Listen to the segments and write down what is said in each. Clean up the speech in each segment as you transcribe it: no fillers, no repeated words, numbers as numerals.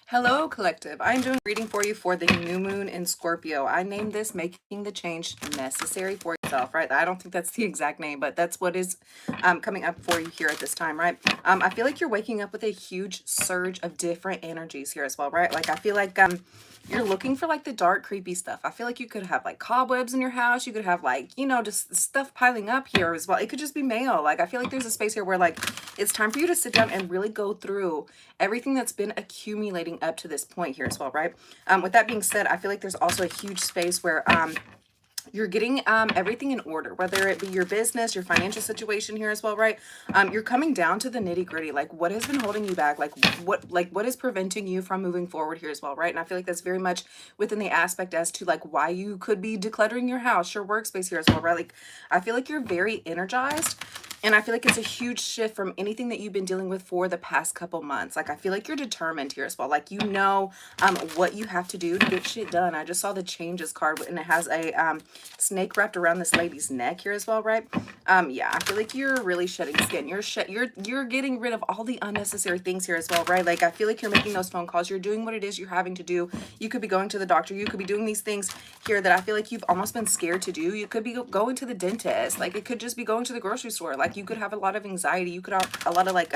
Hello, collective. I'm doing a reading for you for the new moon in Scorpio. I named this Making the Change Necessary for Yourself, right? I don't think that's the exact name, but that's what is coming up for you here at this time, right? I feel like you're waking up with a huge surge of different energies here as well, right? Like, I feel like you're looking for like the dark, creepy stuff. I feel like you could have like cobwebs in your house. You could have like, just stuff piling up here as well. It could just be mail. Like, I feel like there's a space here where like it's time for you to sit down and really go through everything that's been accumulating up to this point here as well, right? With that being said, I feel like there's also a huge space where you're getting everything in order, whether it be your business, your financial situation here as well, right? You're coming down to the nitty gritty, like what has been holding you back, what is preventing you from moving forward here as well, right? And I feel like that's very much within the aspect as to like why you could be decluttering your house, your workspace here as well, right? Like I feel like you're very energized. And I feel like it's a huge shift from anything that you've been dealing with for the past couple months. Like I feel like you're determined here as well. Like what you have to do to get shit done. I just saw the changes card and it has a snake wrapped around this lady's neck here as well, right? Yeah, I feel like you're really shedding skin. You're getting rid of all the unnecessary things here as well, right? Like I feel like you're making those phone calls. You're doing what it is you're having to do. You could be going to the doctor. You could be doing these things here that I feel like you've almost been scared to do. You could be going to the dentist. Like it could just be going to the grocery store. Like you could have a lot of anxiety. You could have a lot of like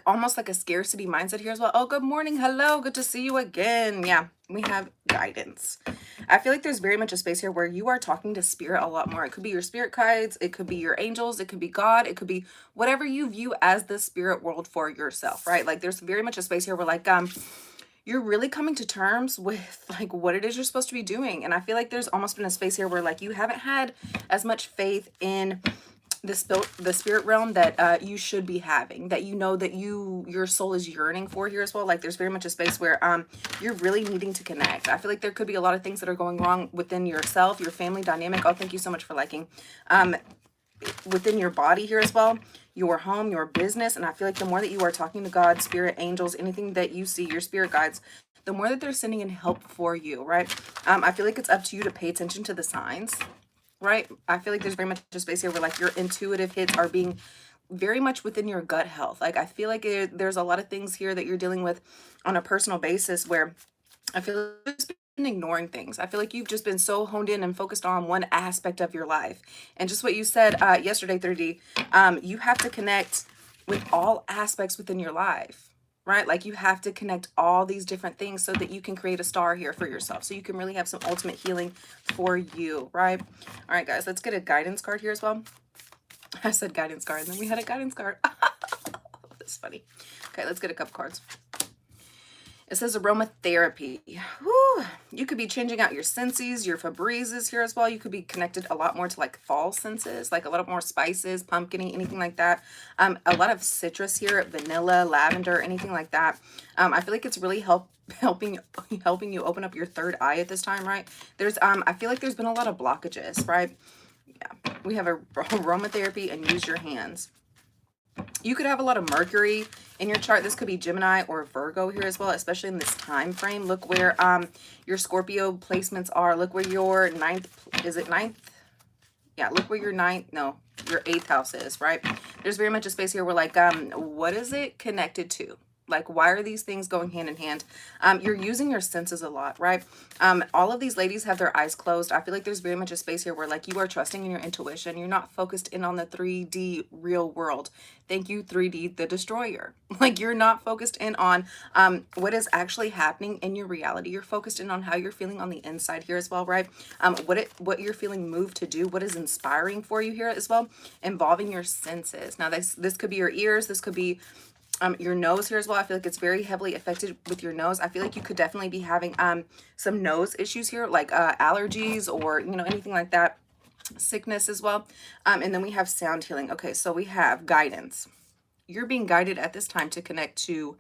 almost like a scarcity mindset here as well. Oh, good morning. Hello. Good to see you again. Yeah, we have guidance. I feel like there's very much a space here where you are talking to spirit a lot more. It could be your spirit guides. It could be your angels. It could be God. It could be whatever you view as the spirit world for yourself, right? Like there's very much a space here where like, you're really coming to terms with like what it is you're supposed to be doing. And I feel like there's almost been a space here where like you haven't had as much faith in the spirit realm that you should be having, that you know that your soul is yearning for here as well. Like there's very much a space where you're really needing to connect. I feel like there could be a lot of things that are going wrong within yourself, your family dynamic. Oh, thank you so much for liking. Within your body here as well, your home, your business. And I feel like the more that you are talking to God, spirit, angels, anything that you see, your spirit guides, the more that they're sending in help for you, right? I feel like it's up to you to pay attention to the signs, right? I feel like there's very much a space here where like your intuitive hits are being very much within your gut health. Like I feel like there's a lot of things here that you're dealing with on a personal basis where I feel like you've just been ignoring things. I feel like you've just been so honed in and focused on one aspect of your life. And just what you said yesterday, 3D, you have to connect with all aspects within your life, right? Like you have to connect all these different things so that you can create a star here for yourself. So you can really have some ultimate healing for you, right? All right, guys, let's get a guidance card here as well. I said guidance card and then we had a guidance card. That's funny. Okay, let's get a couple cards. It says aromatherapy. Whew. You could be changing out your senses, your Febrezes here as well. You could be connected a lot more to like fall senses, like a lot more spices, pumpkin-y, anything like that. A lot of citrus here, vanilla, lavender, anything like that. I feel like it's really helping you open up your third eye at this time, right? There's I feel like there's been a lot of blockages, right? Yeah, we have aromatherapy and use your hands. You could have a lot of Mercury in your chart. This could be Gemini or Virgo here as well, especially in this time frame. Look where your Scorpio placements are. Look where your ninth? Yeah, look where your eighth house is, right? There's very much a space here where like, what is it connected to? Like, why are these things going hand in hand? You're using your senses a lot, right? All of these ladies have their eyes closed. I feel like there's very much a space here where like you are trusting in your intuition. You're not focused in on the 3D real world. Thank you, 3D the destroyer. Like you're not focused in on what is actually happening in your reality. You're focused in on how you're feeling on the inside here as well, right? What you're feeling moved to do, what is inspiring for you here as well, involving your senses. Now this could be your ears, this could be your nose here as well. I feel like it's very heavily affected with your nose. I feel like you could definitely be having some nose issues here, like allergies or anything like that, sickness as well. And then we have sound healing. Okay, so we have guidance. You're being guided at this time to connect to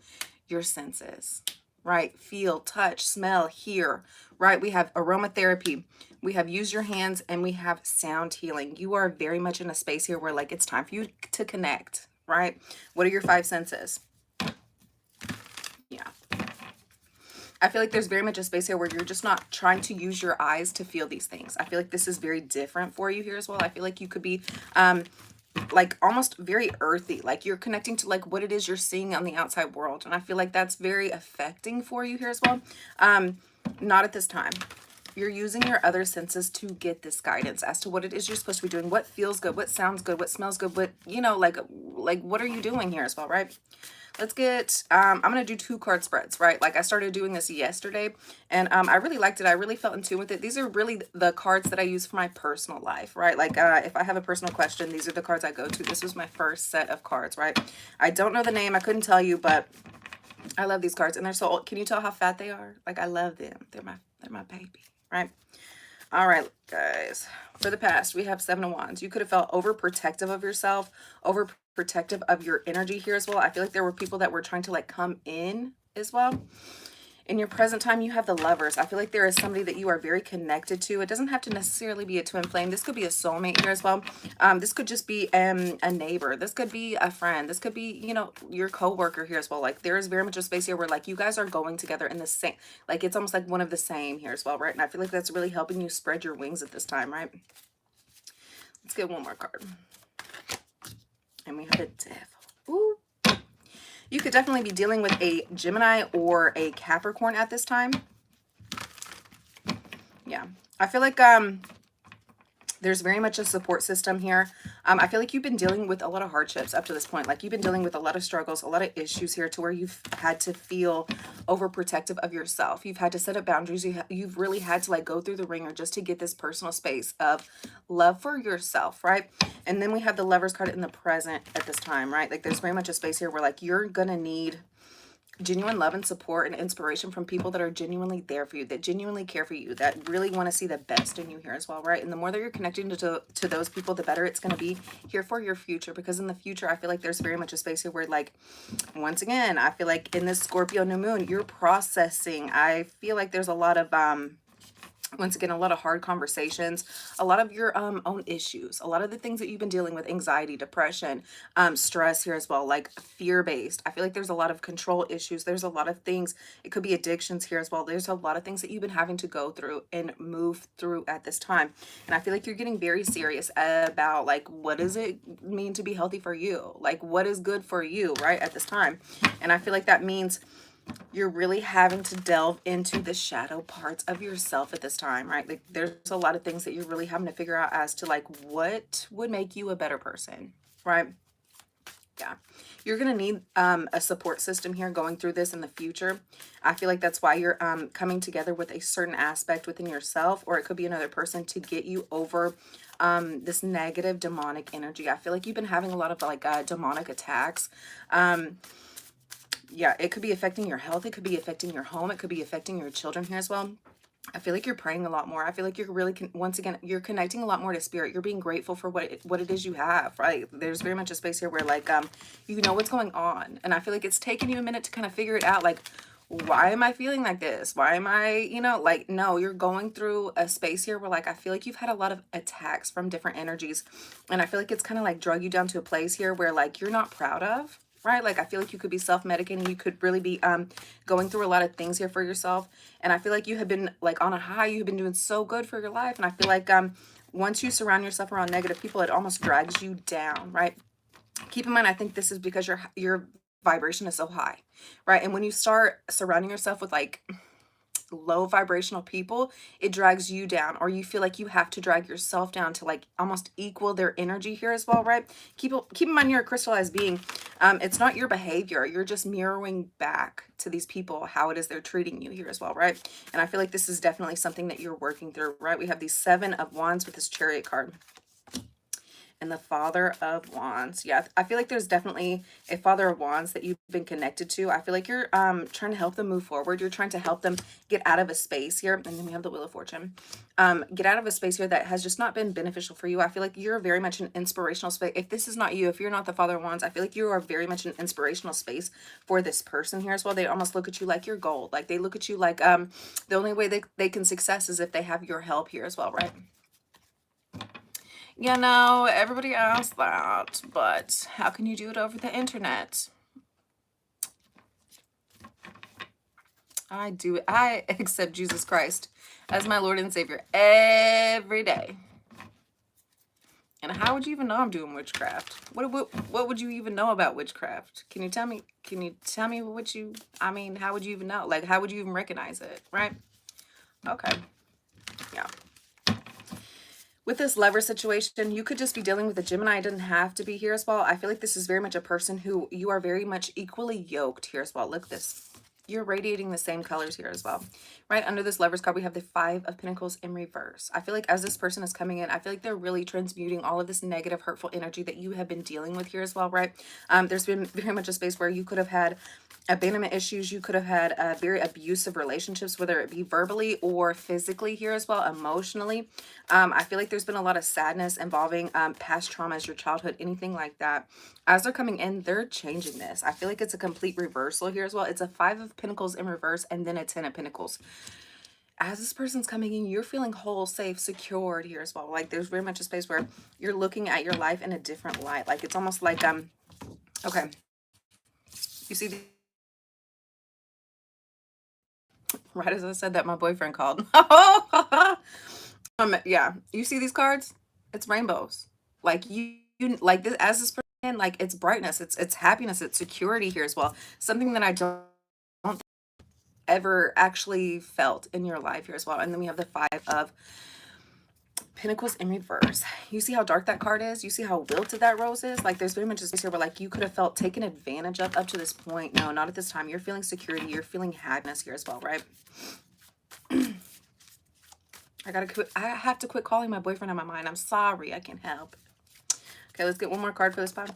your senses, right? Feel, touch, smell, hear, right? We have aromatherapy, we have use your hands, and we have sound healing. You are very much in a space here where like it's time for you to connect, right? What are your five senses? Yeah. I feel like there's very much a space here where you're just not trying to use your eyes to feel these things. I feel like this is very different for you here as well. I feel like you could be like almost very earthy, like you're connecting to like what it is you're seeing on the outside world. And I feel like that's very affecting for you here as well. Not at this time. You're using your other senses to get this guidance as to what it is you're supposed to be doing, what feels good, what sounds good, what smells good, what, you know, like what are you doing here as well, right? Let's get, I'm going to do 2 card spreads, right? Like I started doing this yesterday and I really liked it. I really felt in tune with it. These are really the cards that I use for my personal life, right? Like if I have a personal question, these are the cards I go to. This was my first set of cards, right? I don't know the name. I couldn't tell you, but I love these cards and they're so old. Can you tell how fat they are? Like I love them. They're my baby, right? All right, guys. For the past, we have 7 of Wands. You could have felt overprotective of yourself, overprotective of your energy here as well. I feel like there were people that were trying to like come in as well. In your present time, you have the Lovers. I feel like there is somebody that you are very connected to. It doesn't have to necessarily be a twin flame. This could be a soulmate here as well. This could just be a neighbor. This could be a friend. This could be, you know, your coworker here as well. Like there is very much a space here where like you guys are going together in the same, like it's almost like one of the same here as well, right? And I feel like that's really helping you spread your wings at this time, right? Let's get one more card. And we have the Devil. Ooh. You could definitely be dealing with a Gemini or a Capricorn at this time. Yeah. I feel like there's very much a support system here. I feel like you've been dealing with a lot of hardships up to this point. Like you've been dealing with a lot of struggles, a lot of issues here to where you've had to feel overprotective of yourself. You've had to set up boundaries. You've really had to like go through the ringer just to get this personal space of love for yourself, right? And then we have the Lovers card in the present at this time, right? Like there's very much a space here where like you're gonna need genuine love and support and inspiration from people that are genuinely there for you, that genuinely care for you, that really want to see the best in you here as well, right? And the more that you're connecting to those people, the better it's going to be here for your future. Because in the future, I feel like there's very much a space here where like, once again, I feel like in this Scorpio new moon, you're processing. I feel like there's a lot of once again, a lot of hard conversations, a lot of your own issues, a lot of the things that you've been dealing with, anxiety, depression, stress here as well, like fear-based. I feel like there's a lot of control issues. There's a lot of things. It could be addictions here as well. There's a lot of things that you've been having to go through and move through at this time. And I feel like you're getting very serious about like, what does it mean to be healthy for you? Like, what is good for you, right, at this time? And I feel like that means you're really having to delve into the shadow parts of yourself at this time, right? Like there's a lot of things that you're really having to figure out as to like what would make you a better person, right? Yeah. You're going to need a support system here going through this in the future. I feel like that's why you're coming together with a certain aspect within yourself, or it could be another person to get you over this negative demonic energy. I feel like you've been having a lot of like demonic attacks. Yeah, it could be affecting your health. It could be affecting your home. It could be affecting your children here as well. I feel like you're praying a lot more. I feel like you're really, once again, you're connecting a lot more to spirit. You're being grateful for what it is you have, right? There's very much a space here where like, you know what's going on. And I feel like it's taken you a minute to kind of figure it out. Like, why am I feeling like this? Why am I, you know, like, no, you're going through a space here where like, I feel like you've had a lot of attacks from different energies. And I feel like it's kind of like drug you down to a place here where like, you're not proud of. Right? Like, I feel like you could be self-medicating. You could really be going through a lot of things here for yourself. And I feel like you have been like on a high. You've been doing so good for your life. And I feel like once you surround yourself around negative people, it almost drags you down, right? Keep in mind, I think this is because your vibration is so high, right? And when you start surrounding yourself with like low vibrational people, it drags you down, or you feel like you have to drag yourself down to like almost equal their energy here as well, right? Keep in mind, you're a crystallized being. It's not your behavior. You're just mirroring back to these people how it is they're treating you here as well, right? And I feel like this is definitely something that you're working through, right? We have these 7 of Wands with this Chariot card. And the Father of Wands. Yeah, I feel like there's definitely a Father of Wands that you've been connected to. I feel like you're trying to help them move forward. You're trying to help them get out of a space here. And then we have the Wheel of Fortune. Get out of a space here that has just not been beneficial for you. I feel like you're very much an inspirational space. If this is not you, if you're not the Father of Wands, I feel like you are very much an inspirational space for this person here as well. They almost look at you like you're gold. Like they look at you like the only way they can success is if they have your help here as well, right? You know, everybody asks that, but how can you do it over the internet? I do it. I accept Jesus Christ as my Lord and Savior every day. And how would you even know I'm doing witchcraft? What would you even know about witchcraft? Can you tell me? Can you tell me what you? I mean, how would you even know? Like, how would you even recognize it? Right? Okay. Yeah. With this lover situation, you could just be dealing with a Gemini. It doesn't have to be here as well. I feel like this is very much a person who you are very much equally yoked here as well. Look at this. You're radiating the same colors here as well. Right under this Lovers card, we have the Five of Pentacles in reverse. I feel like as this person is coming in, I feel like they're really transmuting all of this negative, hurtful energy that you have been dealing with here as well, right? There's been very much a space where you could have had abandonment issues. You could have had very abusive relationships, whether it be verbally or physically here as well, emotionally. I feel like there's been a lot of sadness involving past traumas, your childhood, anything like that. As they're coming in, they're changing this. I feel like it's a complete reversal here as well. It's a Five of Pentacles in reverse and then a Ten of Pentacles. As this person's coming in, you're feeling whole, safe, secured here as well. Like there's very much a space where you're looking at your life in a different light. Like it's almost like, okay, you see right as I said that, my boyfriend called. Yeah, you see these cards? It's rainbows. Like you like this as this person, like it's brightness, it's happiness, it's security here as well. Something that I don't ever actually felt in your life here as well. And then we have the Five of Pentacles in reverse. You see how dark that card is? You see how wilted that rose is? Like there's very much a space here where like you could have felt taken advantage of up to this point. No, not at this time. You're feeling security. You're feeling happiness here as well, right? I have to quit calling my boyfriend on my mind. I'm sorry. I can't help. Okay, let's get one more card for this pile.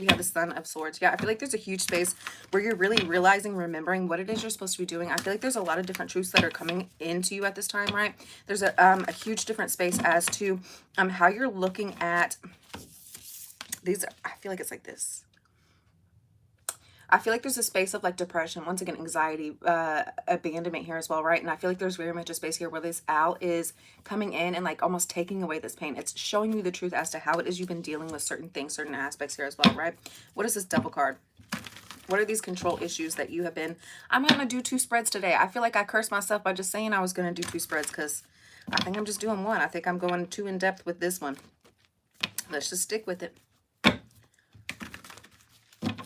You have the Sun of Swords. Yeah, I feel like there's a huge space where you're really realizing, remembering what it is you're supposed to be doing. I feel like there's a lot of different truths that are coming into you at this time, right? There's a huge different space as to how you're looking at these. I feel like it's like this. I feel like there's a space of like depression, once again, anxiety, abandonment here as well, right? And I feel like there's very much a space here where this owl is coming in and like almost taking away this pain. It's showing you the truth as to how it is you've been dealing with certain things, certain aspects here as well, right? What is this Devil card? What are these control issues that you have been? I'm going to do 2 spreads today. I feel like I cursed myself by just saying I was going to do 2 spreads because I think I'm just doing one. I think I'm going too in depth with this one. Let's just stick with it.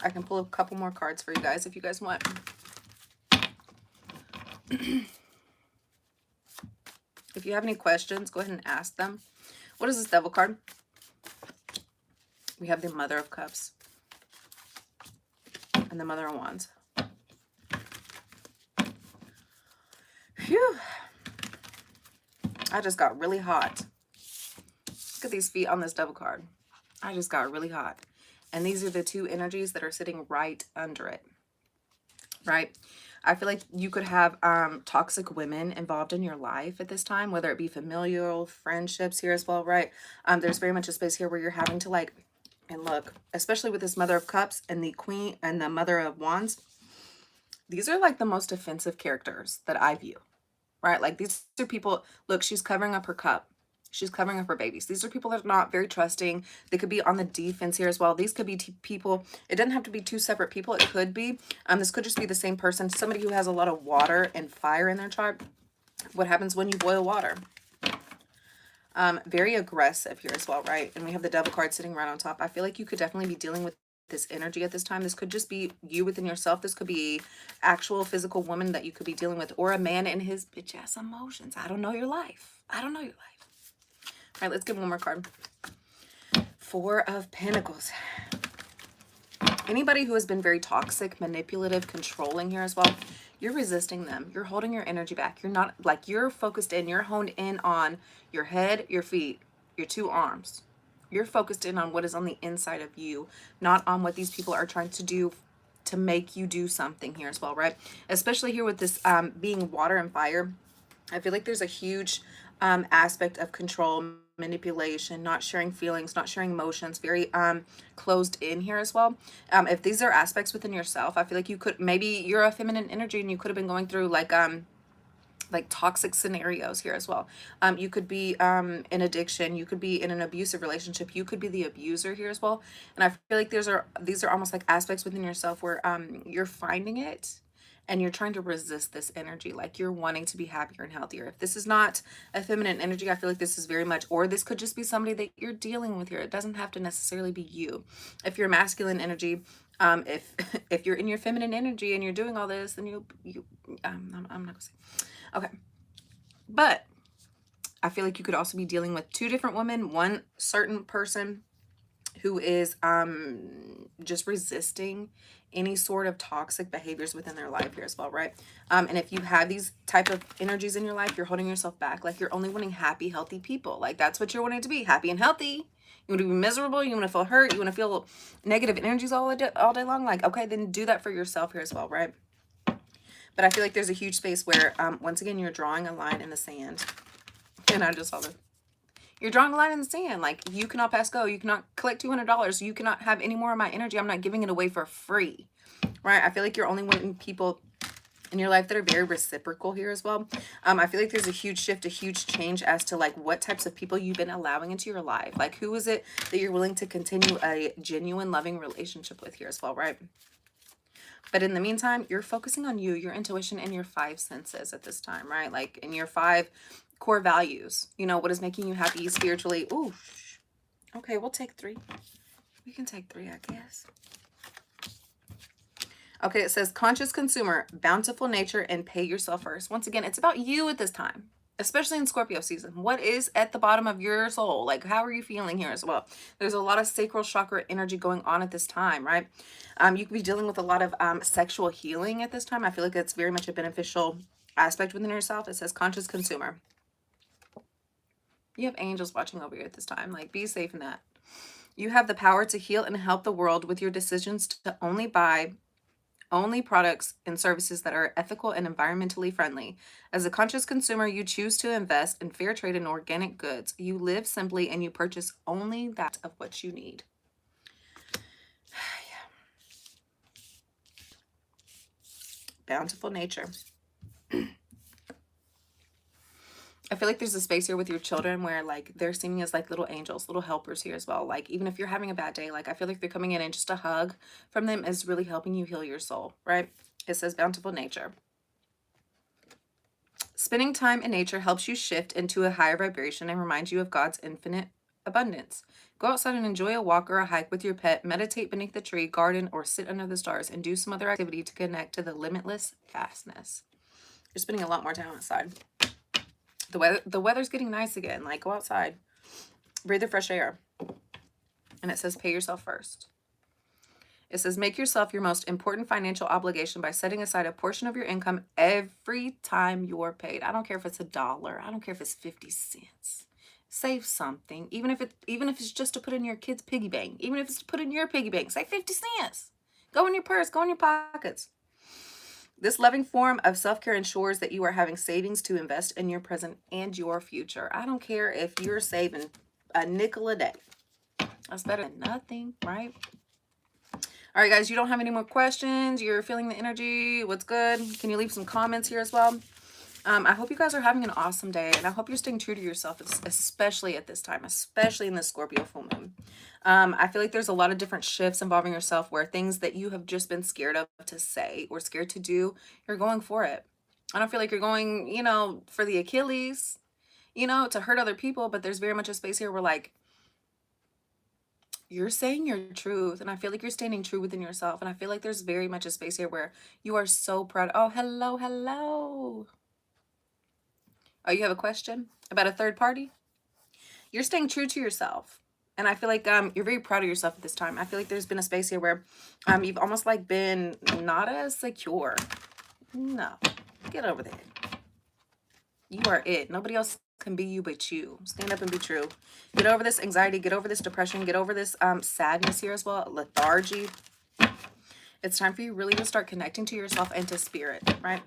I can pull a couple more cards for you guys if you guys want. If you have any questions, go ahead and ask them. What is this Devil card? We have the Mother of Cups and the Mother of Wands. Phew. I just got really hot. Look at these feet on this Devil card. I just got really hot. And these are the 2 energies that are sitting right under it, right? I feel like you could have toxic women involved in your life at this time, whether it be familial, friendships here as well, right? There's very much a space here where you're having to like, and look, especially with this Mother of Cups and the Queen and the Mother of Wands, these are like the most offensive characters that I view, right? Like these are people, look, she's covering up her cup. She's covering up her babies. These are people that are not very trusting. They could be on the defense here as well. These could be people. It doesn't have to be 2 separate people. It could be. This could just be the same person. Somebody who has a lot of water and fire in their chart. What happens when you boil water? Very aggressive here as well, right? And we have the Devil card sitting right on top. I feel like you could definitely be dealing with this energy at this time. This could just be you within yourself. This could be actual physical woman that you could be dealing with, or a man in his bitch ass emotions. I don't know your life. I don't know your life. All right, let's get one more card. 4 of Pentacles. Anybody who has been very toxic, manipulative, controlling here as well, you're resisting them. You're holding your energy back. You're not, like, you're focused in. You're honed in on your head, your feet, your 2 arms. You're focused in on what is on the inside of you, not on what these people are trying to do to make you do something here as well, right? Especially here with this being water and fire. I feel like there's a huge aspect of control, manipulation, not sharing feelings, not sharing emotions, very closed in here as well. If these are aspects within yourself, I feel like you could, maybe you're a feminine energy and you could have been going through like toxic scenarios here as well. You could be in addiction, you could be in an abusive relationship, you could be the abuser here as well. And I feel like these are almost like aspects within yourself where you're finding it and you're trying to resist this energy. Like you're wanting to be happier and healthier. If this is not a feminine energy, I feel like this is very much, or this could just be somebody that you're dealing with here. It doesn't have to necessarily be you. If you're masculine energy, if if you're in your feminine energy and you're doing all this, then I'm not gonna say. Okay. But I feel like you could also be dealing with two different women, one certain person who is just resisting any sort of toxic behaviors within their life here as well, right? And if you have these type of energies in your life, you're holding yourself back. Like you're only wanting happy, healthy people. Like that's what you're wanting to be, happy and healthy. You want to be miserable, you want to feel hurt, you want to feel negative energies all day long. Like, okay, then do that for yourself here as well, right? But I feel like there's a huge space where, once again, you're drawing a line in the sand. And I just saw this. You're drawing a line in the sand. Like, you cannot pass go. You cannot collect $200. You cannot have any more of my energy. I'm not giving it away for free, right? I feel like you're only wanting people in your life that are very reciprocal here as well. I feel like there's a huge shift, a huge change as to like what types of people you've been allowing into your life. Like, who is it that you're willing to continue a genuine, loving relationship with here as well, right? But in the meantime, you're focusing on you, your intuition, and your five senses at this time, right? Like in your five core values. You know, what is making you happy spiritually? Ooh, okay, we'll take 3. We can take 3, I guess. Okay, it says conscious consumer, bountiful nature, and pay yourself first. Once again, it's about you at this time, especially in Scorpio season. What is at the bottom of your soul? Like, how are you feeling here as well? There's a lot of sacral chakra energy going on at this time, right? You could be dealing with a lot of sexual healing at this time. I feel like it's very much a beneficial aspect within yourself. It says conscious consumer. You have angels watching over you at this time. Like, be safe in that. You have the power to heal and help the world with your decisions to only buy products and services that are ethical and environmentally friendly. As a conscious consumer, you choose to invest in fair trade and organic goods. You live simply and you purchase only that of what you need. Yeah. Bountiful nature. I feel like there's a space here with your children where like they're seeming as like little angels, little helpers here as well. Like even if you're having a bad day, like I feel like they're coming in and just a hug from them is really helping you heal your soul, right? It says bountiful nature. Spending time in nature helps you shift into a higher vibration and reminds you of God's infinite abundance. Go outside and enjoy a walk or a hike with your pet, meditate beneath the tree, garden, or sit under the stars and do some other activity to connect to the limitless vastness. You're spending a lot more time outside. The weather's getting nice again. Like, go outside. Breathe the fresh air. And it says, pay yourself first. It says, make yourself your most important financial obligation by setting aside a portion of your income every time you're paid. I don't care if it's $1. I don't care if it's 50 cents. Save something. Even if it's just to put in your kid's piggy bank. Even if it's to put in your piggy bank. Save 50 cents. Go in your purse. Go in your pockets. This loving form of self-care ensures that you are having savings to invest in your present and your future. I don't care if you're saving a nickel a day. That's better than nothing, right? All right, guys, you don't have any more questions. You're feeling the energy. What's good? Can you leave some comments here as well? I hope you guys are having an awesome day, and I hope you're staying true to yourself, especially at this time, especially in the Scorpio full moon. I feel like there's a lot of different shifts involving yourself where things that you have just been scared of to say or scared to do, you're going for it. I don't feel like you're going, you know, for the Achilles, you know, to hurt other people, but there's very much a space here where like, you're saying your truth, and I feel like you're standing true within yourself, and I feel like there's very much a space here where you are so proud. Oh, hello, hello. Oh, you have a question about a third party? You're staying true to yourself. And I feel like you're very proud of yourself at this time. I feel like there's been a space here where you've almost like been not as secure. No, get over there. You are it. Nobody else can be you but you. Stand up and be true. Get over this anxiety. Get over this depression. Get over this sadness here as well. Lethargy. It's time for you really to start connecting to yourself and to spirit, right?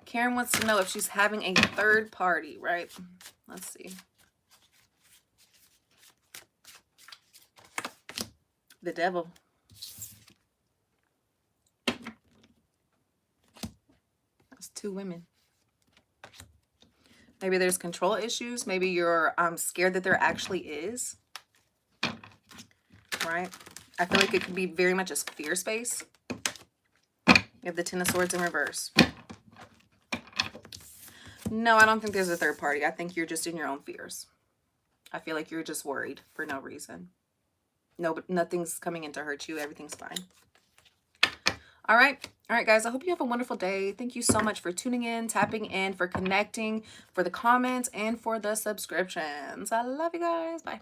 Karen wants to know if she's having a third party, right? Let's see. The devil. That's 2 women. Maybe there's control issues. Maybe you're scared that there actually is. Right? I feel like it could be very much a fear space. You have the Ten of Swords in reverse. No, I don't think there's a third party. I think you're just in your own fears. I feel like you're just worried for no reason. No, but nothing's coming in to hurt you. Everything's fine. All right. All right, guys. I hope you have a wonderful day. Thank you so much for tuning in, tapping in, for connecting, for the comments, and for the subscriptions. I love you guys. Bye.